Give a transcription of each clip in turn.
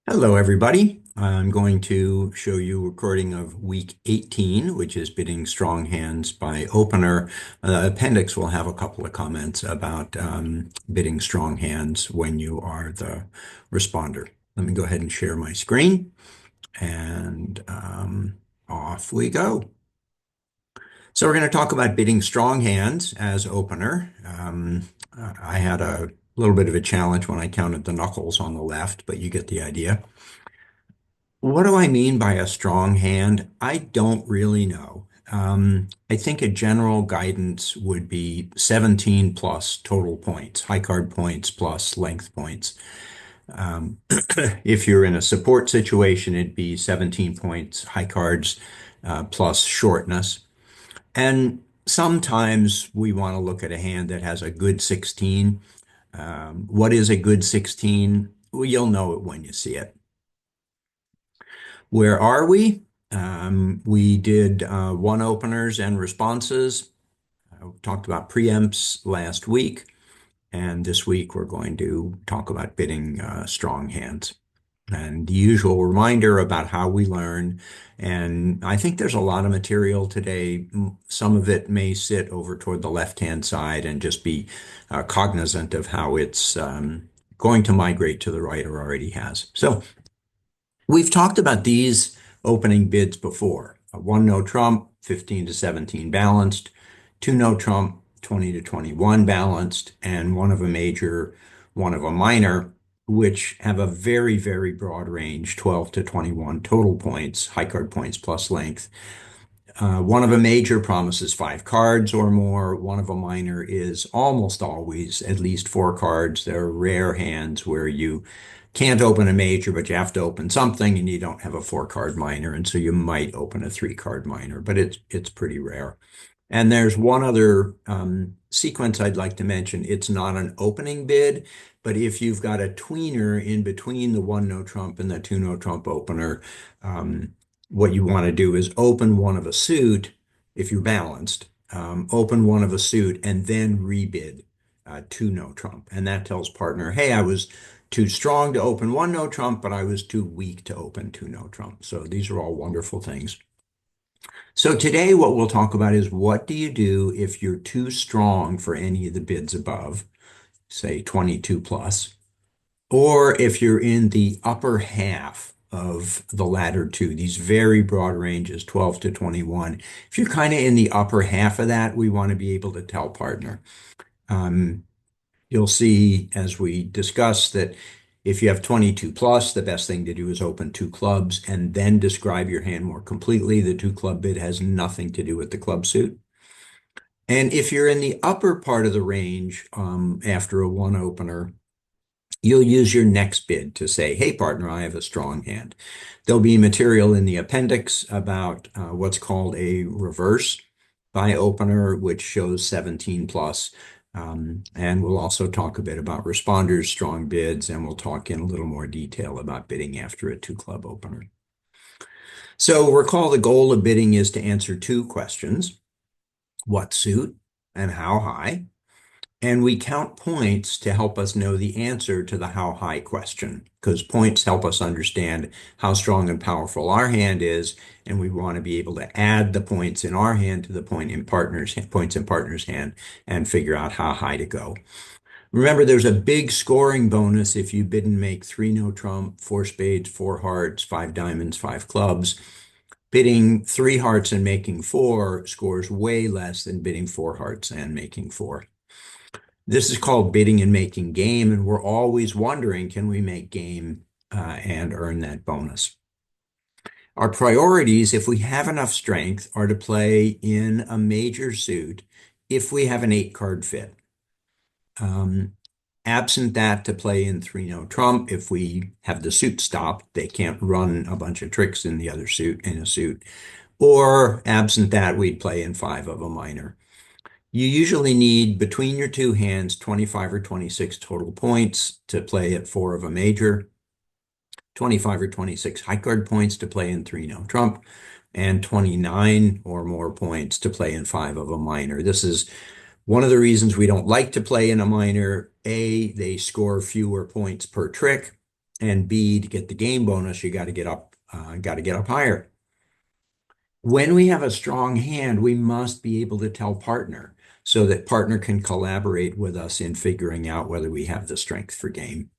Hello, everybody. I'm going to show you a recording of week 18, which is Bidding Strong Hands by Opener. Appendix will have a couple of comments about bidding strong hands when you are the responder. Let me go ahead and share my screen, and off we go. So we're going to talk about bidding strong hands as opener. I had a little bit of a challenge when I counted the knuckles on the left, but you get the idea. What do I mean by a strong hand? I don't really know. I think a general guidance would be 17 plus total points, high card points plus length points. Um, if you're in a support situation, it'd be 17 points, high cards plus shortness. And sometimes we want to look at a hand that has a good 16. What is a good 16? Well, you'll know it when you see it. Where are we? We did one openers and responses. I talked about preempts last week, and this week we're going to talk about bidding strong hands. And the usual reminder about how we learn. And I think there's a lot of material today. Some of it may sit over toward the left-hand side and just be cognizant of how it's going to migrate to the right or already has. So we've talked about these opening bids before. One no trump, 15 to 17 balanced, two no trump, 20 to 21 balanced, and one of a major, one of a minor, which have a very, very broad range, 12 to 21 total points, high card points plus length. One of a major promises five cards or more. One of a minor is almost always at least four cards. There are rare hands where you can't open a major, but you have to open something and you don't have a four card minor. And so you might open a three card minor, but it's pretty rare. And there's one other sequence I'd like to mention. It's not an opening bid, but if you've got a tweener in between the one no trump and the two no trump opener, um, what you want to do is open one of a suit if you're balanced, open one of a suit and then rebid two no trump. And that tells partner, hey, I was too strong to open one no trump, but I was too weak to open two no trump. So these are all wonderful things. So today what we'll talk about is what do you do if you're too strong for any of the bids above, say 22 plus, or if you're in the upper half of the latter two, these very broad ranges, 12 to 21. If you're kind of in the upper half of that, we want to be able to tell partner. Um, You'll see as we discuss that if you have 22 plus, the best thing to do is open two clubs and then describe your hand more completely. The two club bid has nothing to do with the club suit. And if you're in the upper part of the range after a one opener, you'll use your next bid to say, hey, partner, I have a strong hand. There'll be material in the appendix about what's called a reverse by opener, which shows 17 plus. And we'll also talk a bit about responders, strong bids, and we'll talk in a little more detail about bidding after a two club opener. So recall the goal of bidding is to answer two questions: what suit and how high? And we count points to help us know the answer to the how high question, because points help us understand how strong and powerful our hand is, and we want to be able to add the points in our hand to the points in partner's hand and figure out how high to go. Remember, there's a big scoring bonus if you bid and make three no trump, four spades, four hearts, five diamonds, five clubs. Bidding three hearts and making four scores way less than bidding four hearts and making four. This is called bidding and making game, and we're always wondering, can we make game and earn that bonus? Our priorities, if we have enough strength, are to play in a major suit if we have an eight card fit. Um, Absent that, to play in three no trump, if we have the suit stopped, they can't run a bunch of tricks in the other suit in a suit. Or absent that, we'd play in five of a minor. You usually need between your two hands 25 or 26 total points to play at four of a major, 25 or 26 high card points to play in three no trump, and 29 or more points to play in five of a minor. This is one of the reasons we don't like to play in a minor. A, they score fewer points per trick, and B, to get the game bonus, you got to get up higher. When we have a strong hand, we must be able to tell partner so that partner can collaborate with us in figuring out whether we have the strength for game.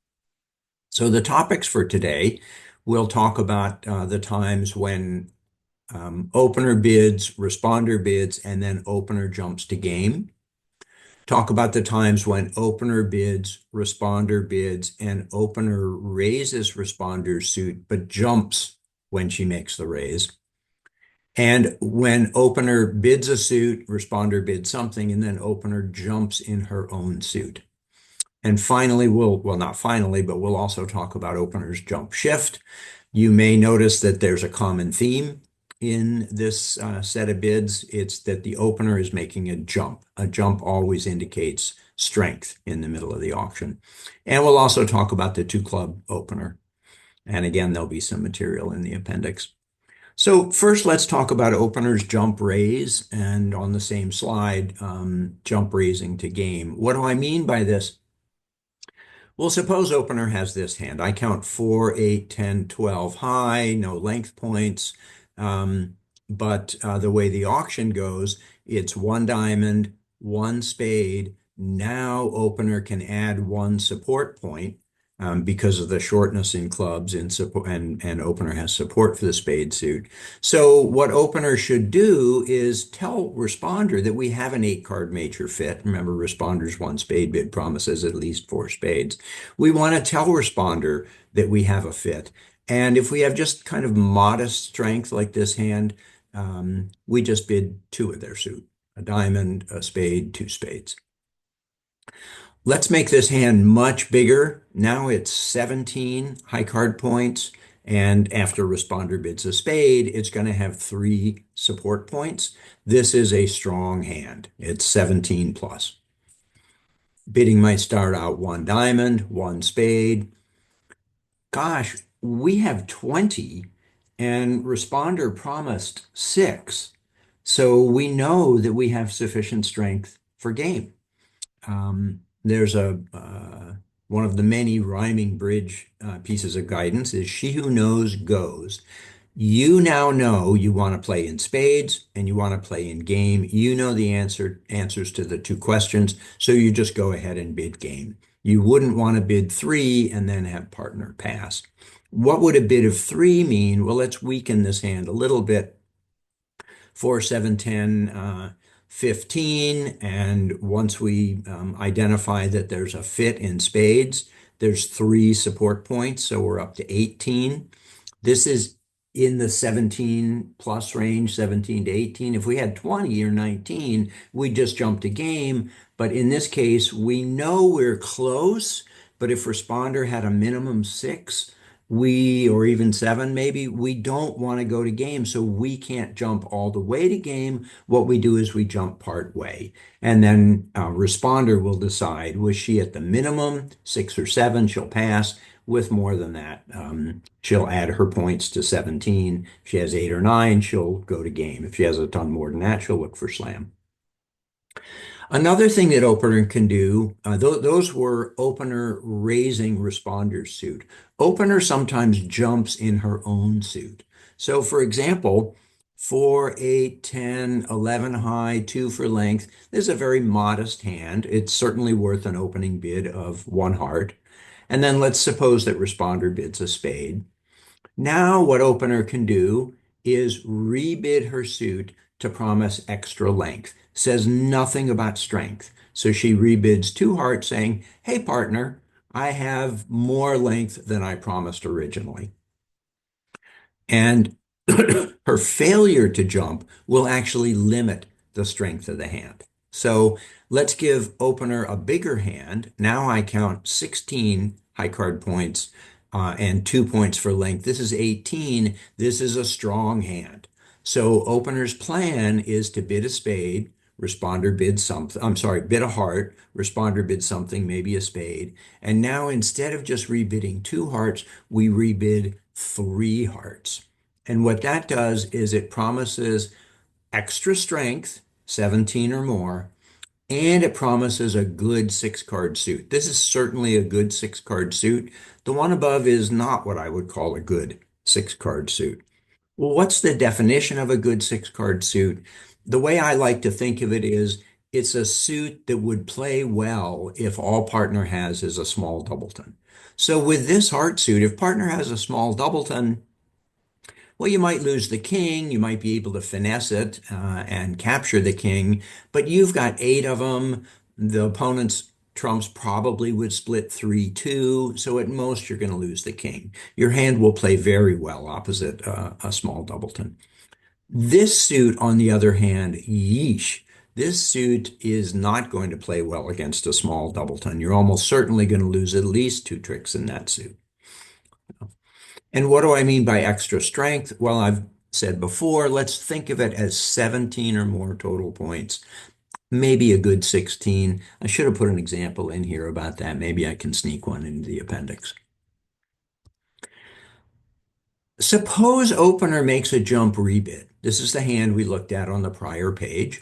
So the topics for today, we'll talk about the times when opener bids, responder bids, and then opener jumps to game. Talk about the times when opener bids, responder bids, and opener raises responder's suit, but jumps when she makes the raise. And when opener bids a suit, responder bids something, and then opener jumps in her own suit. And finally, well, not finally, but we'll also talk about opener's jump shift. You may notice that there's a common theme in this set of bids. It's that the opener is making a jump. A jump always indicates strength in the middle of the auction. And we'll also talk about the two club opener. And again, there'll be some material in the appendix. So first, let's talk about opener's jump raise, and on the same slide, jump raising to game. What do I mean by this? Well, suppose opener has this hand. I count 4, 8, 10, 12 high, no length points. But the way the auction goes, it's one diamond, one spade. Now opener can add one support point because of the shortness in clubs and support, and opener has support for the spade suit. So what opener should do is tell responder that we have an 8-card major fit. Remember, responder's one spade bid promises at least 4 spades. We want to tell responder that we have a fit. And if we have just kind of modest strength like this hand, we just bid 2 of their suit, a diamond, a spade, 2 spades. Let's make this hand much bigger. Now it's 17 high card points. And after responder bids a spade, it's going to have 3 support points. This is a strong hand. It's 17 plus. Bidding might start out 1 diamond, 1 spade. Gosh, we have 20 and responder promised 6. So we know that we have sufficient strength for game. There's one of the many rhyming bridge pieces of guidance is she who knows goes. You now know you want to play in spades and you want to play in game. You know the answers to the 2 questions, so you just go ahead and bid game. You wouldn't want to bid 3 and then have partner pass. What would a bid of 3 mean? Well, let's weaken this hand a little bit. 4, 7, 10, 15, and once we identify that there's a fit in spades, there's 3 support points, so we're up to 18. This is in the 17 plus range, 17 to 18. If we had 20 or 19, we'd just jump to game. But in this case, we know we're close, but if responder had a minimum 6, or even 7 maybe, we don't want to go to game, so we can't jump all the way to game. What we do is we jump part way, and then responder will decide, was she at the minimum 6 or 7, she'll pass. With more than that, she'll add her points to 17. If she has 8 or 9, she'll go to game. If she has a ton more than that, she'll look for slam. Another thing that opener can do, those were opener raising responder's suit. Opener sometimes jumps in her own suit. So for example, 4, 8, 10, 11 high, 2 for length. This is a very modest hand. It's certainly worth an opening bid of 1 heart. And then let's suppose that responder bids a spade. Now what opener can do is rebid her suit to promise extra length. Says nothing about strength. So she rebids 2 hearts saying, hey partner, I have more length than I promised originally. And her failure to jump will actually limit the strength of the hand. So let's give opener a bigger hand. Now I count 16 high card points and 2 points for length. This is 18. This is a strong hand. So opener's plan is to bid a spade, responder bids something, I'm sorry, bid a heart, responder bids something, maybe a spade. And now instead of just rebidding 2 hearts, we rebid 3 hearts. And what that does is it promises extra strength, 17 or more, and it promises a good six card suit. This is certainly a good six card suit. The one above is not what I would call a good six card suit. Well, what's the definition of a good six card suit? The way I like to think of it is it's a suit that would play well if all partner has is a small doubleton. So with this heart suit, if partner has a small doubleton, well, you might lose the king. You might be able to finesse it and capture the king, but you've got eight of them. The opponent's trumps probably would split 3-2. So at most, you're going to lose the king. Your hand will play very well opposite a small doubleton. This suit, on the other hand, yeesh. This suit is not going to play well against a small doubleton. You're almost certainly going to lose at least two tricks in that suit. And what do I mean by extra strength? Well, I've said before, let's think of it as 17 or more total points, maybe a good 16. I should have put an example in here about that. Maybe I can sneak one into the appendix. Suppose opener makes a jump rebid. This is the hand we looked at on the prior page.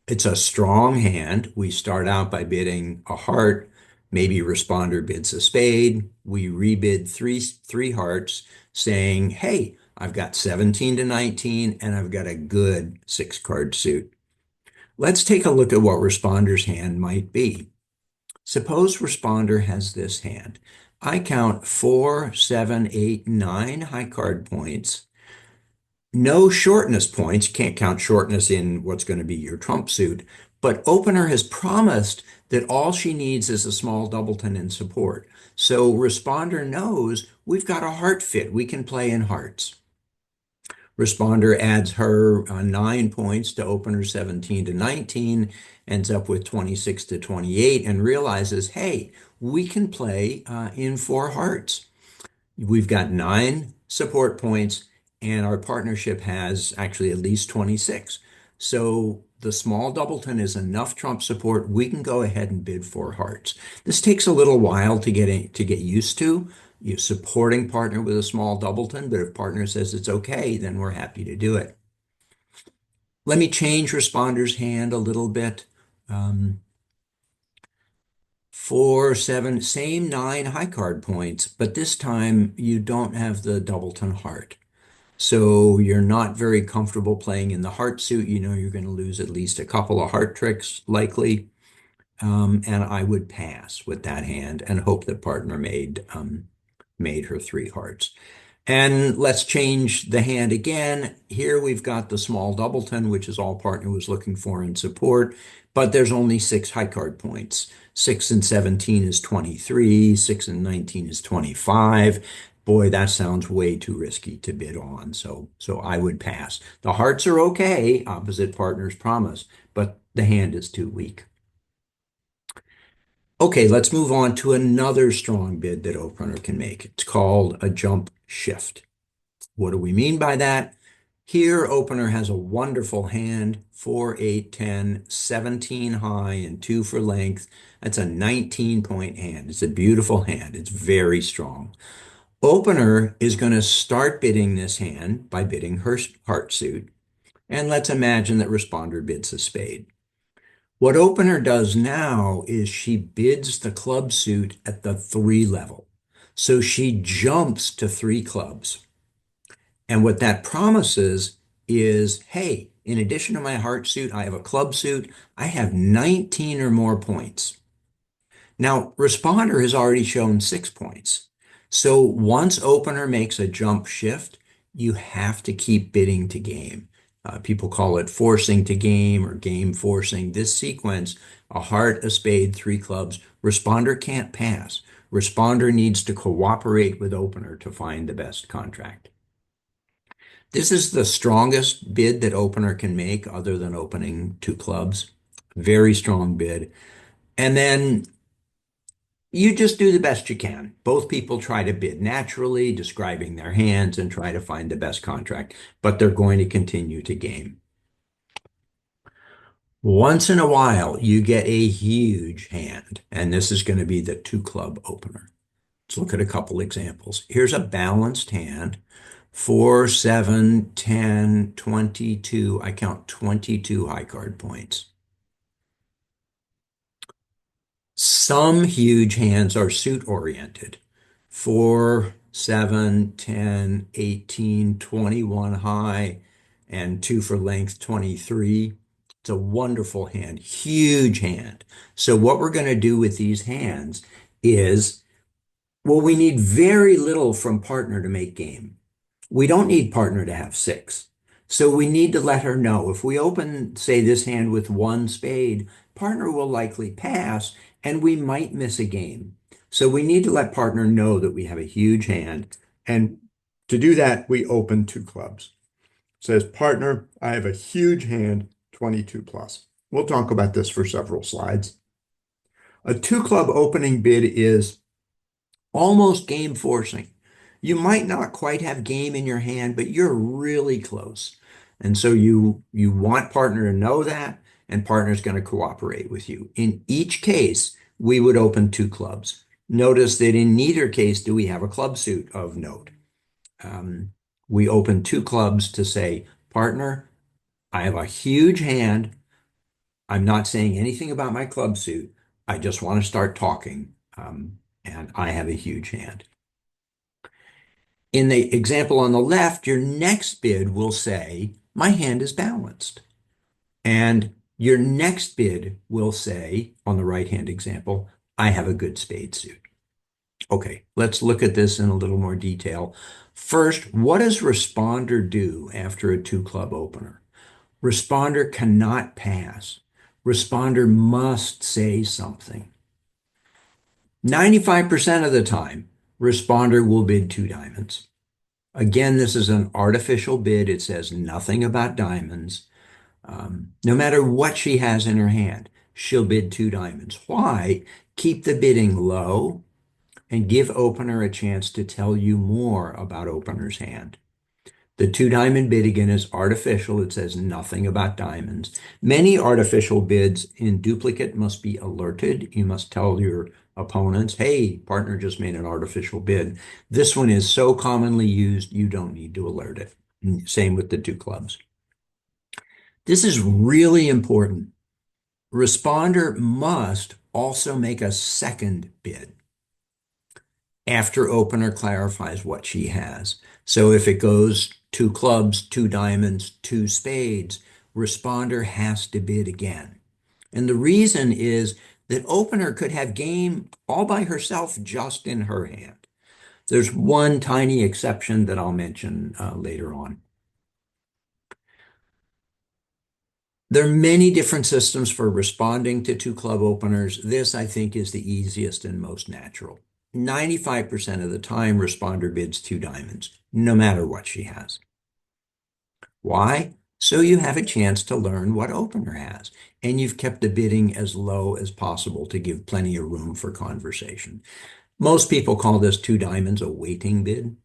It's a strong hand. We start out by bidding a heart. Maybe responder bids a spade. We rebid three hearts, saying, hey, I've got 17 to 19 and I've got a good six card suit. Let's take a look at what responder's hand might be. Suppose responder has this hand. I count 4, 7, 8, 9 high card points. No shortness points, can't count shortness in what's going to be your trump suit, but opener has promised that all she needs is a small doubleton in support. So responder knows we've got a heart fit. We can play in hearts. Responder adds her 9 points to opener 17 to 19, ends up with 26 to 28, and realizes, hey, we can play in four hearts. We've got 9 support points, and our partnership has actually at least 26. So the small doubleton is enough trump support. We can go ahead and bid for hearts. This takes a little while to get used to. You supporting partner with a small doubleton, but if partner says it's okay, then we're happy to do it. Let me change responder's hand a little bit. 4, 7, same 9 high card points, but this time you don't have the doubleton heart. So you're not very comfortable playing in the heart suit. You know you're going to lose at least a couple of heart tricks, likely. And I would pass with that hand and hope that partner made her three hearts. And let's change the hand again. Here we've got the small doubleton, which is all partner was looking for in support, but there's only 6 high card points. 6 and 17 is 23, 6 and 19 is 25. Boy, that sounds way too risky to bid on, so I would pass. The hearts are okay, opposite partner's promise, but the hand is too weak. Okay, let's move on to another strong bid that opener can make. It's called a jump shift. What do we mean by that? Here, opener has a wonderful hand, 4, 8, 10, 17 high and 2 for length. That's a 19-point hand. It's a beautiful hand. It's very strong. Opener is going to start bidding this hand by bidding her heart suit. And let's imagine that responder bids a spade. What opener does now is she bids the club suit at the 3 level. So she jumps to 3 clubs. And what that promises is, hey, in addition to my heart suit, I have a club suit. I have 19 or more points. Now, responder has already shown 6 points. So once opener makes a jump shift, you have to keep bidding to game. People call it forcing to game or game forcing. This sequence, a heart, a spade, 3 clubs, responder can't pass. Responder needs to cooperate with opener to find the best contract. This is the strongest bid that opener can make other than opening 2 clubs. Very strong bid. And then you just do the best you can. Both people try to bid naturally, describing their hands and try to find the best contract, but they're going to continue to game. Once in a while, you get a huge hand, and this is going to be the 2 club opener. Let's look at a couple examples. Here's a balanced hand, 4, 7, 10, 22. I count 22 high card points. Some huge hands are suit oriented. 4, 7, 10, 18, 21 high, and 2 for length, 23. It's a wonderful hand, huge hand. So what we're going to do with these hands is, well, we need very little from partner to make game. We don't need partner to have 6. So we need to let her know if we open, say, this hand with 1 spade, partner will likely pass and we might miss a game. So we need to let partner know that we have a huge hand. And to do that, we open 2 clubs. It says, partner, I have a huge hand, 22 plus. We'll talk about this for several slides. A 2 club opening bid is almost game forcing. You might not quite have game in your hand, but you're really close. And so you want partner to know that, and partner's going to cooperate with you. In each case, we would open 2 clubs. Notice that in neither case do we have a club suit of note. We open 2 clubs to say, partner, I have a huge hand. I'm not saying anything about my club suit. I just want to start talking, and I have a huge hand. In the example on the left, your next bid will say, my hand is balanced. And your next bid will say, on the right-hand example, I have a good spade suit. Okay, let's look at this in a little more detail. First, what does responder do after a 2 club opener? Responder cannot pass. Responder must say something. 95% of the time, responder will bid 2 diamonds. Again, this is an artificial bid. It says nothing about diamonds. No matter what she has in her hand, she'll bid 2 diamonds. Why? Keep the bidding low and give opener a chance to tell you more about opener's hand. The 2 diamond bid again is artificial. It says nothing about diamonds. Many artificial bids in duplicate must be alerted. You must tell your opponents, hey, partner just made an artificial bid. This one is so commonly used, you don't need to alert it. Same with the 2 clubs. This is really important. Responder must also make a second bid after opener clarifies what she has. So if it goes 2 clubs, 2 diamonds, 2 spades, responder has to bid again. And the reason is that opener could have game all by herself just in her hand. There's one tiny exception that I'll mention later on. There are many different systems for responding to 2 club openers. This, I think, is the easiest and most natural. 95% of the time, responder bids 2 diamonds, no matter what she has. Why? So you have a chance to learn what opener has, and you've kept the bidding as low as possible to give plenty of room for conversation. Most people call this 2 diamonds a waiting bid.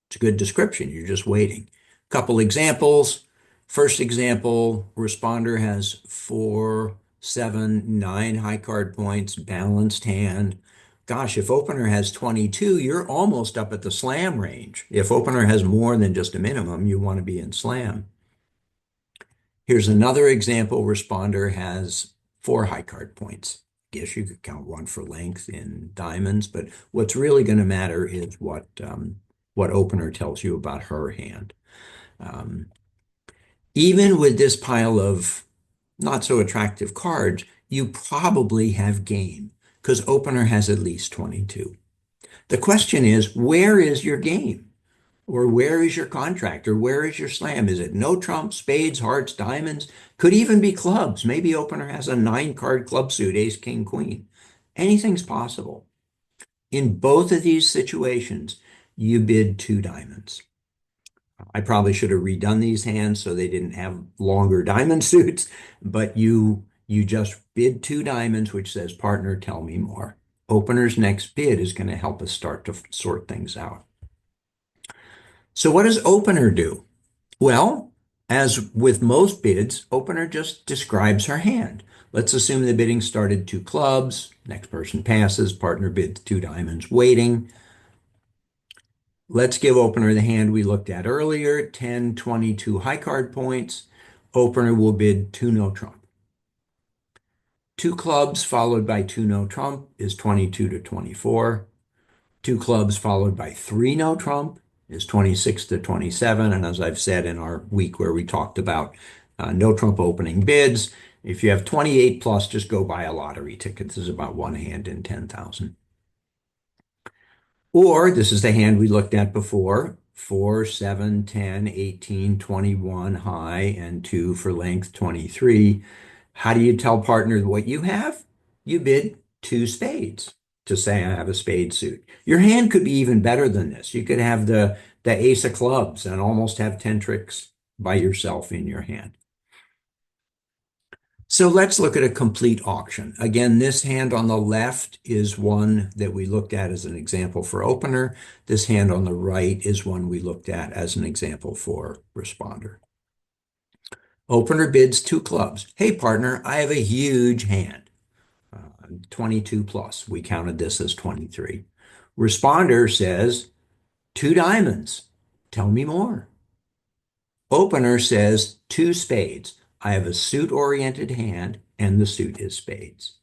It's a good description. You're just waiting. Couple examples. First example, responder has 4, 7, 9 high card points, balanced hand. Gosh, if opener has 22, you're almost up at the slam range. If opener has more than just a minimum, you want to be in slam. Here's another example. Responder has 4 high card points. Guess you could count 1 for length in diamonds, but what's really going to matter is what opener tells you about her hand. Even with this pile of not so attractive cards, you probably have game because opener has at least 22. The question is, where is your game? Or where is your contract? Or where is your slam? Is it no trump, spades, hearts, diamonds? Could even be clubs. Maybe opener has a 9-card club suit, ace, king, queen. Anything's possible. In both of these situations, you bid 2 diamonds. I probably should have redone these hands so they didn't have longer diamond suits, but you just bid 2 diamonds, which says, partner, tell me more. Opener's next bid is going to help us start to sort things out. So what does opener do? Well, as with most bids, opener just describes her hand. Let's assume the bidding started 2 clubs, next person passes, partner bids 2 diamonds, waiting. Let's give opener the hand we looked at earlier, 10, 22 high card points. Opener will bid 2 no trump. Two clubs followed by two no trump is 22 to 24. Two clubs followed by three no trump is 26 to 27. And as I've said in our week where we talked about no trump opening bids, if you have 28 plus, just go buy a lottery ticket. This is about one hand in 10,000. Or this is the hand we looked at before, 4, 7, 10, 18, 21 high, and 2 for length, 23. How do you tell partner what you have? You bid two spades to say I have a spade suit. Your hand could be even better than this. You could have the ace of clubs and almost have 10 tricks by yourself in your hand. So let's look at a complete auction. Again, this hand on the left is one that we looked at as an example for opener. This hand on the right is one we looked at as an example for responder. Opener bids two clubs. Hey, partner, I have a huge hand, 22 plus. We counted this as 23. Responder says, two diamonds. Tell me more. Opener says, two spades. I have a suit-oriented hand, and the suit is spades.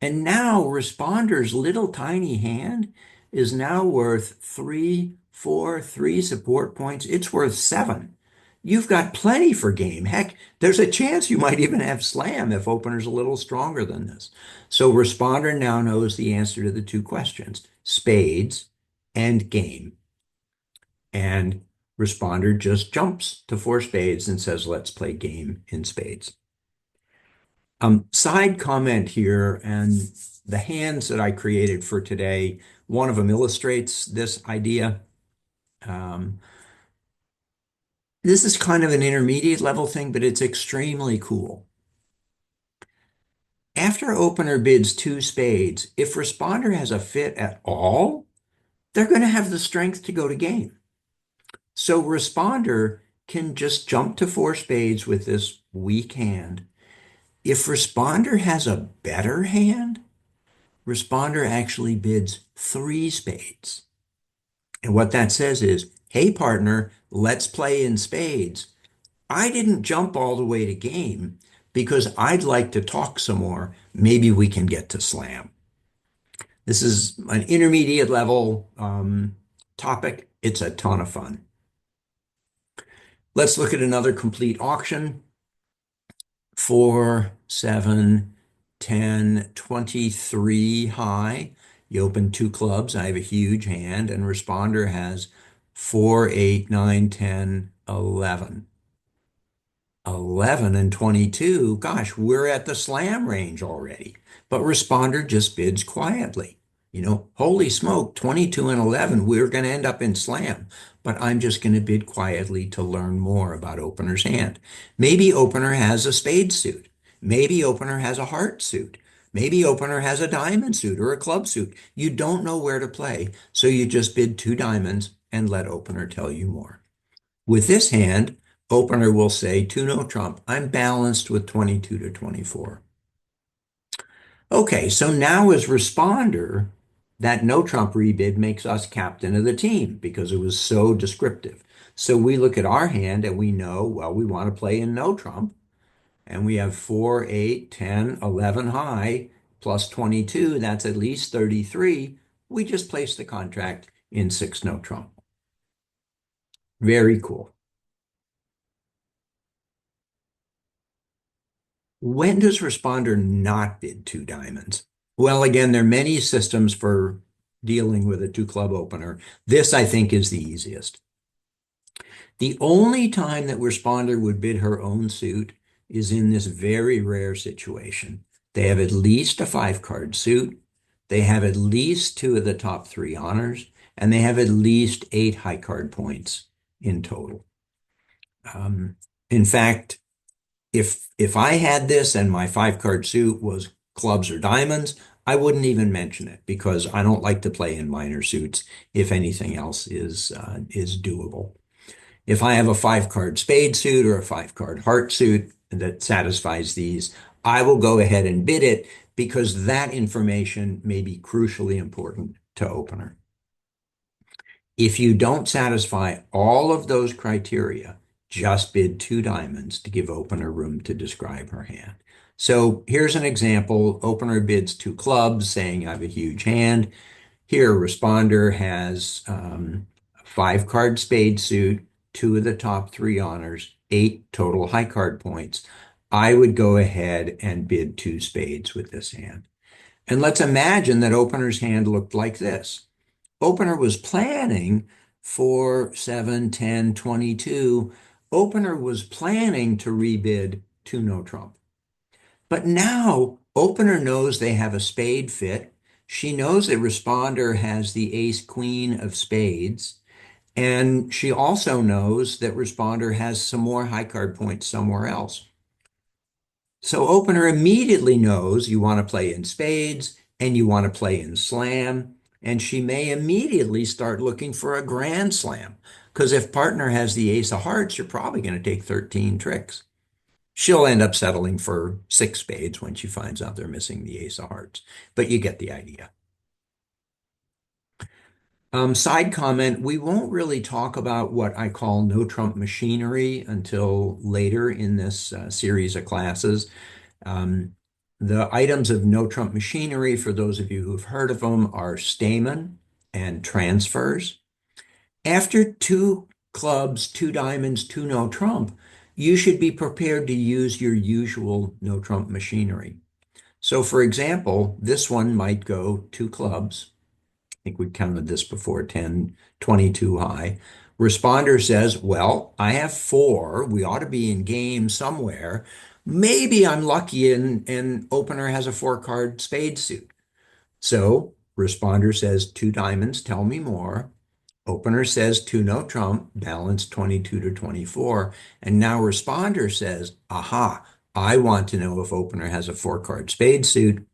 And now responder's little tiny hand is now worth 3, 4, 3 support points. It's worth 7. You've got plenty for game. Heck, there's a chance you might even have slam if opener's a little stronger than this. So responder now knows the answer to the two questions, spades and game. And responder just jumps to four spades and says, let's play game in spades. Side comment here, and the hands that I created for today, one of them illustrates this idea. This is kind of an intermediate level thing, but it's extremely cool. After opener bids two spades, if responder has a fit at all, they're going to have the strength to go to game. So responder can just jump to four spades with this weak hand. If responder has a better hand, responder actually bids three spades. And what that says is, hey, partner, let's play in spades. I didn't jump all the way to game because I'd like to talk some more. Maybe we can get to slam. This is an intermediate level topic. It's a ton of fun. Let's look at another complete auction. 4, 7, 10, 23 high. You open two clubs. I have a huge hand, and responder has 4, 8, 9, 10, 11. 11 and 22, gosh, we're at the slam range already. But responder just bids quietly. Holy smoke, 22 and 11, we're going to end up in slam. But I'm just going to bid quietly to learn more about opener's hand. Maybe opener has a spade suit. Maybe opener has a heart suit. Maybe opener has a diamond suit or a club suit. You don't know where to play, so you just bid two diamonds and let opener tell you more. With this hand, opener will say, two no trump. I'm balanced with 22 to 24. Okay, so now as responder, that no trump rebid makes us captain of the team because it was so descriptive. So we look at our hand and we know, well, we want to play in no trump. And we have 4, 8, 10, 11 high plus 22. That's at least 33. We just place the contract in 6 no trump. Very cool. When does responder not bid two diamonds? Well, again, there are many systems for dealing with a two club opener. This, I think, is the easiest. The only time that responder would bid her own suit is in this very rare situation. They have at least a 5-card suit. They have at least two of the top 3 honors, and they have at least 8 high card points in total. In fact, if I had this and my 5-card suit was clubs or diamonds, I wouldn't even mention it because I don't like to play in minor suits if anything else is doable. If I have a 5-card spade suit or a 5-card heart suit that satisfies these, I will go ahead and bid it because that information may be crucially important to opener. If you don't satisfy all of those criteria, just bid two diamonds to give opener room to describe her hand. So here's an example. Opener bids two clubs, saying I have a huge hand. Here, responder has five card spade suit, two of the top three honors, eight total high card points. I would go ahead and bid two spades with this hand. And let's imagine that opener's hand looked like this. Opener was planning for 7, 10, 22. Opener was planning to rebid to no trump. But now opener knows they have a spade fit. She knows that responder has the ace queen of spades. And she also knows that responder has some more high card points somewhere else. So opener immediately knows you want to play in spades and you want to play in slam. And she may immediately start looking for a grand slam. Because if partner has the ace of hearts, you're probably going to take 13 tricks. She'll end up settling for six spades when she finds out they're missing the ace of hearts. But you get the idea. Side comment, we won't really talk about what I call no trump machinery until later in this series of classes. Um, the items of no trump machinery, for those of you who've heard of them, are Stayman and transfers. After two clubs, two diamonds, two no trump, you should be prepared to use your usual no trump machinery. So for example, this one might go two clubs. I think we counted this before, 10, 22 high. Responder says, well, I have four. We ought to be in game somewhere. Maybe I'm lucky and opener has a four card spade suit. So responder says, two diamonds, tell me more. Opener says two no trump, balance 22 to 24. And now responder says, aha, I want to know if opener has a four card spade suit.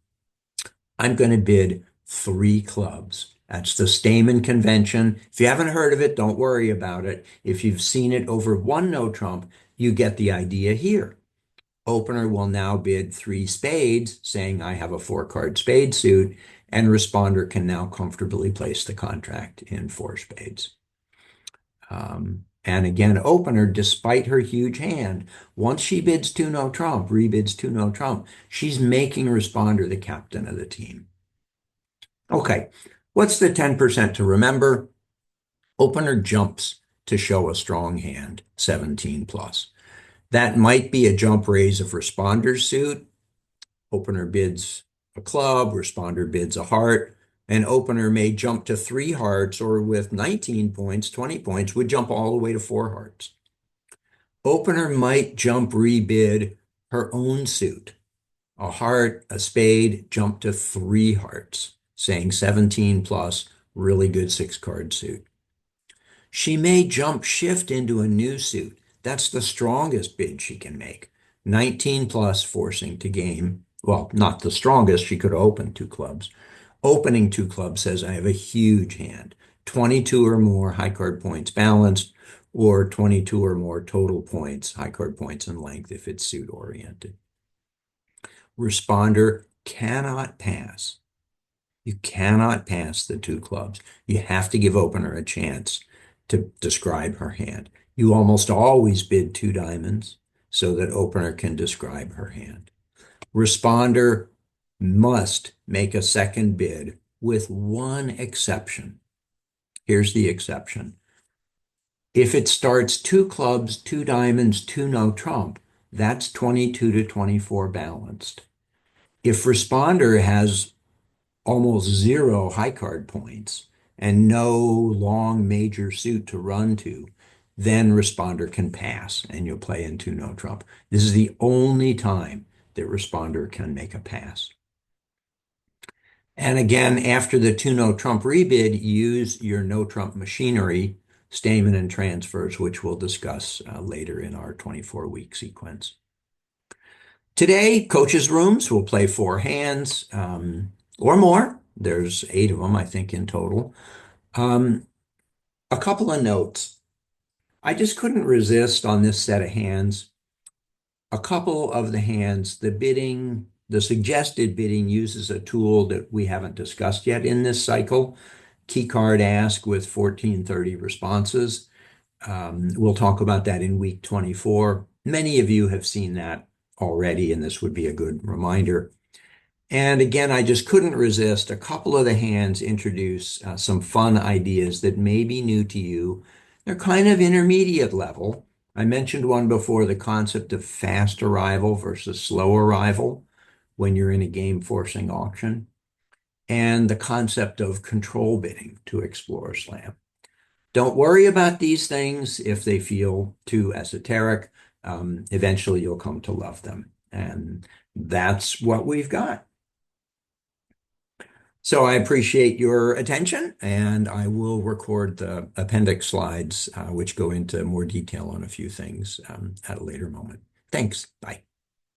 I'm going to bid three clubs. That's the Stayman convention. If you haven't heard of it, don't worry about it. If you've seen it over one no trump, you get the idea here. Opener will now bid three spades, saying I have a four card spade suit, and responder can now comfortably place the contract in four spades. And again, opener, despite her huge hand, once she bids two no trump, rebids two no trump, she's making responder the captain of the team. Okay, what's the 10% to remember? Opener jumps to show a strong hand, 17 plus. That might be a jump raise of responder's suit. Opener bids a club, responder bids a heart. An opener may jump to three hearts, or with 19 points, 20 points, would jump all the way to four hearts. Opener might jump rebid her own suit. A heart, a spade, jump to three hearts, saying 17 plus, really good six card suit. She may jump shift into a new suit. That's the strongest bid she can make. 19 plus, forcing to game. Well, not the strongest. She could open two clubs. Opening two clubs says I have a huge hand. 22 or more high card points balanced, or 22 or more total points, high card points and length if it's suit oriented. Responder cannot pass. You cannot pass the two clubs. You have to give opener a chance to describe her hand. You almost always bid two diamonds so that opener can describe her hand. Responder must make a second bid with one exception. Here's the exception. If it starts two clubs, two diamonds, two no trump, that's 22 to 24 balanced. If responder has almost zero high card points and no long major suit to run to, then responder can pass and you'll play into no trump. This is the only time that responder can make a pass. And again, after the two no trump rebid, use your no trump machinery, Stayman and transfers, which we'll discuss later in our 24-week sequence. Today, coaches' rooms will play four hands or more. There's 8 of them, I think, in total. A couple of notes. I just couldn't resist on this set of hands. A couple of the hands, the suggested bidding uses a tool that we haven't discussed yet in this cycle, keycard ask with 1430 responses. We'll talk about that in week 24. Many of you have seen that already, and this would be a good reminder. And again, I just couldn't resist. A couple of the hands introduce some fun ideas that may be new to you. They're kind of intermediate level. I mentioned one before, the concept of fast arrival versus slow arrival when you're in a game forcing auction, and the concept of control bidding to explore Slam. Don't worry about these things if they feel too esoteric. Eventually, you'll come to love them. And that's what we've got. So I appreciate your attention, and I will record the appendix slides, which go into more detail on a few things at a later moment. Thanks. Bye.